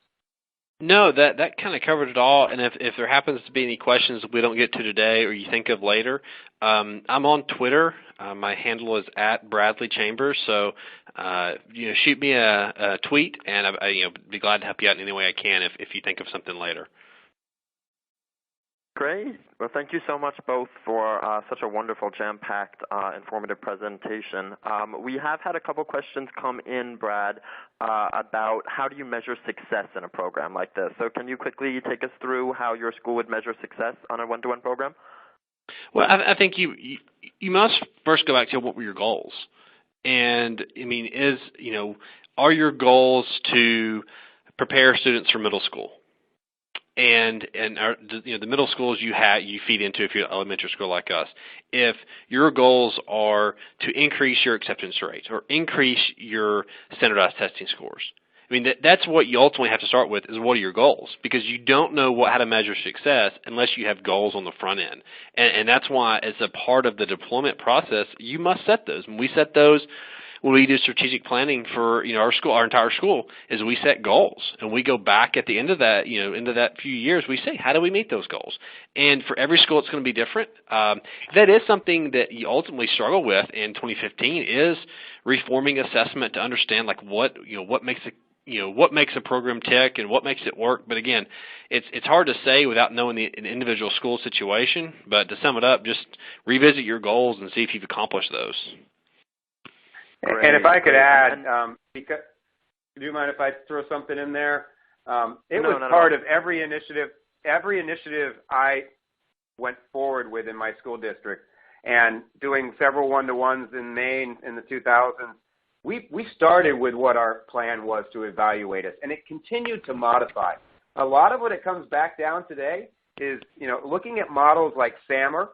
No, that kind of covered it all. And if there happens to be any questions that we don't get to today or you think of later, I'm on Twitter. My handle is @BradleyChambers. So shoot me a tweet, and I'd be glad to help you out in any way I can if you think of something later. Great. Well, thank you so much both for such a wonderful, jam-packed, informative presentation. We have had a couple questions come in, Brad, about how do you measure success in a program like this. So can you quickly take us through how your school would measure success on a one-to-one program? Well, I think you must first go back to what were your goals. And, I mean, are your goals to prepare students for middle school? And the middle schools you feed into if you're elementary school like us. If your goals are to increase your acceptance rates or increase your standardized testing scores, I mean that's what you ultimately have to start with is what are your goals, because you don't know how to measure success unless you have goals on the front end, and that's why as a part of the deployment process you must set those. And we set those. When we do strategic planning for our entire school, is we set goals, and we go back at the end of that into that few years. We say, how do we meet those goals? And for every school, it's going to be different. That is something that you ultimately struggle with in 2015 is reforming assessment to understand what makes a program tick and what makes it work. But again, it's hard to say without knowing an individual school situation. But to sum it up, just revisit your goals and see if you've accomplished those. Great. And if I could add, Do you mind if I throw something in there? It No, was not part at all. of every initiative. Every initiative I went forward with in my school district, and doing several one-to-ones in Maine in the 2000s. We started with what our plan was to evaluate us, and it continued to modify. A lot of what it comes back down today is, looking at models like SAMR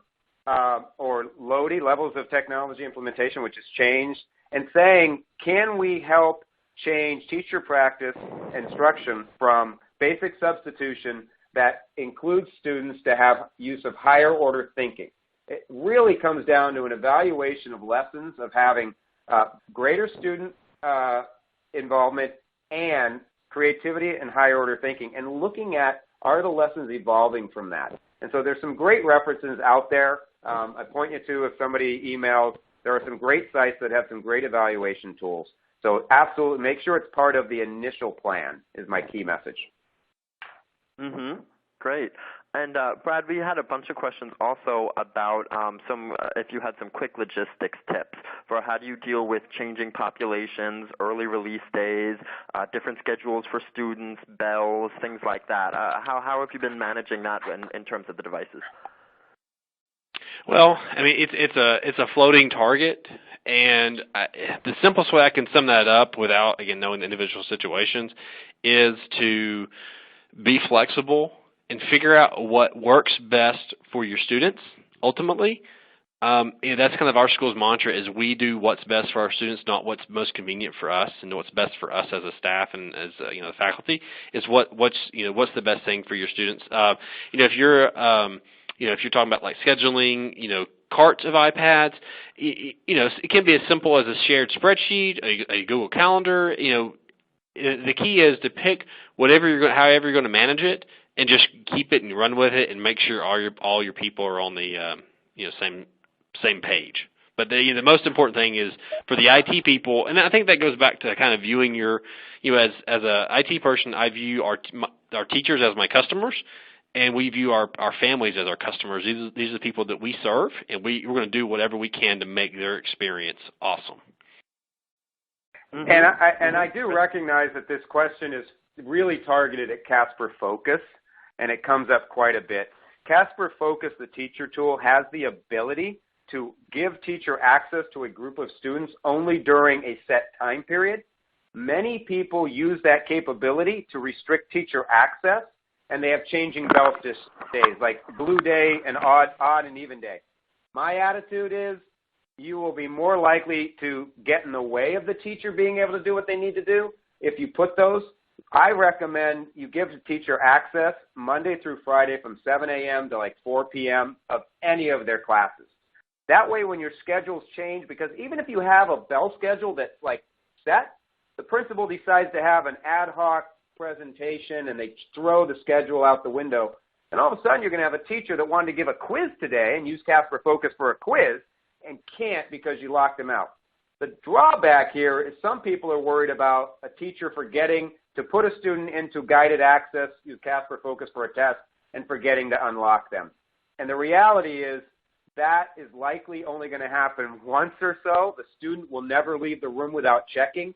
or LOTI, Levels of Technology Implementation, which has changed, and saying, can we help change teacher practice instruction from basic substitution that includes students to have use of higher order thinking? It really comes down to an evaluation of lessons, of having greater student involvement and creativity and higher order thinking, and looking at, are the lessons evolving from that? And so there's some great references out there. I point you to, if somebody emails, there are some great sites that have some great evaluation tools. So absolutely make sure it's part of the initial plan is my key message. Mm-hmm. Great. And Brad, we had a bunch of questions also about if you had some quick logistics tips for how do you deal with changing populations, early release days, different schedules for students, bells, things like that. How have you been managing that in terms of the devices? Well, I mean, it's a floating target, and the simplest way I can sum that up without, again, knowing the individual situations is to be flexible and figure out what works best for your students, ultimately. That's kind of our school's mantra is we do what's best for our students, not what's most convenient for us, and what's best for us as a staff and as the faculty is what's the best thing for your students. If you're if you're talking about like scheduling, carts of iPads, it can be as simple as a shared spreadsheet, a Google Calendar. The key is to pick however you're going to manage it, and just keep it and run with it, and make sure all your people are on the same page. But the most important thing is for the IT people, and I think that goes back to kind of viewing your as a IT person, I view our teachers as my customers, and we view our families as our customers. These are the people that we serve, and we're going to do whatever we can to make their experience awesome. Mm-hmm. And I do recognize that this question is really targeted at Casper Focus, and it comes up quite a bit. Casper Focus, the teacher tool, has the ability to give teacher access to a group of students only during a set time period. Many people use that capability to restrict teacher access, and they have changing bell days, like blue day and odd and even day. My attitude is you will be more likely to get in the way of the teacher being able to do what they need to do if you put those. I recommend you give the teacher access Monday through Friday from 7 a.m. to like 4 p.m. of any of their classes. That way when your schedules change, because even if you have a bell schedule that's like set, the principal decides to have an ad hoc presentation and they throw the schedule out the window, and all of a sudden you're going to have a teacher that wanted to give a quiz today and use Casper Focus for a quiz and can't because you locked them out. The drawback here is some people are worried about a teacher forgetting to put a student into guided access, use Casper Focus for a test, and forgetting to unlock them. And the reality is that is likely only going to happen once or so. The student will never leave the room without checking.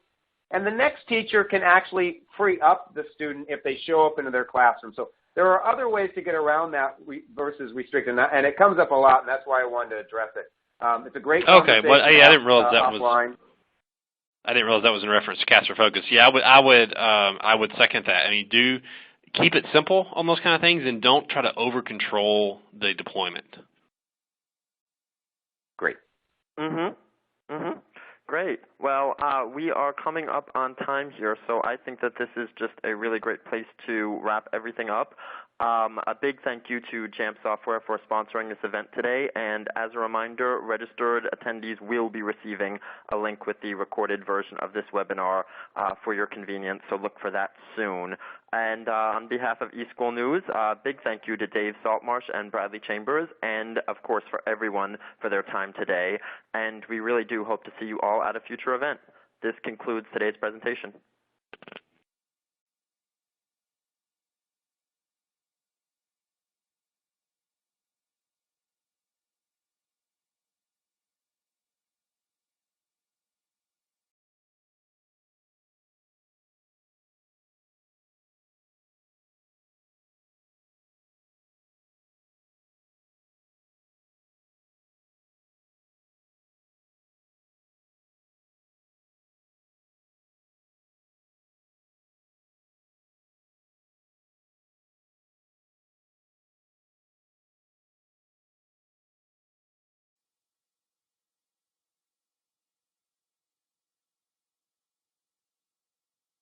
And the next teacher can actually free up the student if they show up into their classroom. So there are other ways to get around that versus restricting that, and it comes up a lot, and that's why I wanted to address it. It's a great conversation. Okay, well, I didn't realize that offline. I didn't realize that was in reference to Casper Focus. Yeah, I would second that. I mean, do keep it simple on those kind of things, and don't try to over control the deployment. Great. Great. Well, we are coming up on time here, so I think that this is just a really great place to wrap everything up. A big thank you to JAMF Software for sponsoring this event today, and as a reminder, registered attendees will be receiving a link with the recorded version of this webinar for your convenience, so look for that soon. And on behalf of eSchool News, big thank you to Dave Saltmarsh and Bradley Chambers, and of course for everyone for their time today, and we really do hope to see you all at a future event. This concludes today's presentation.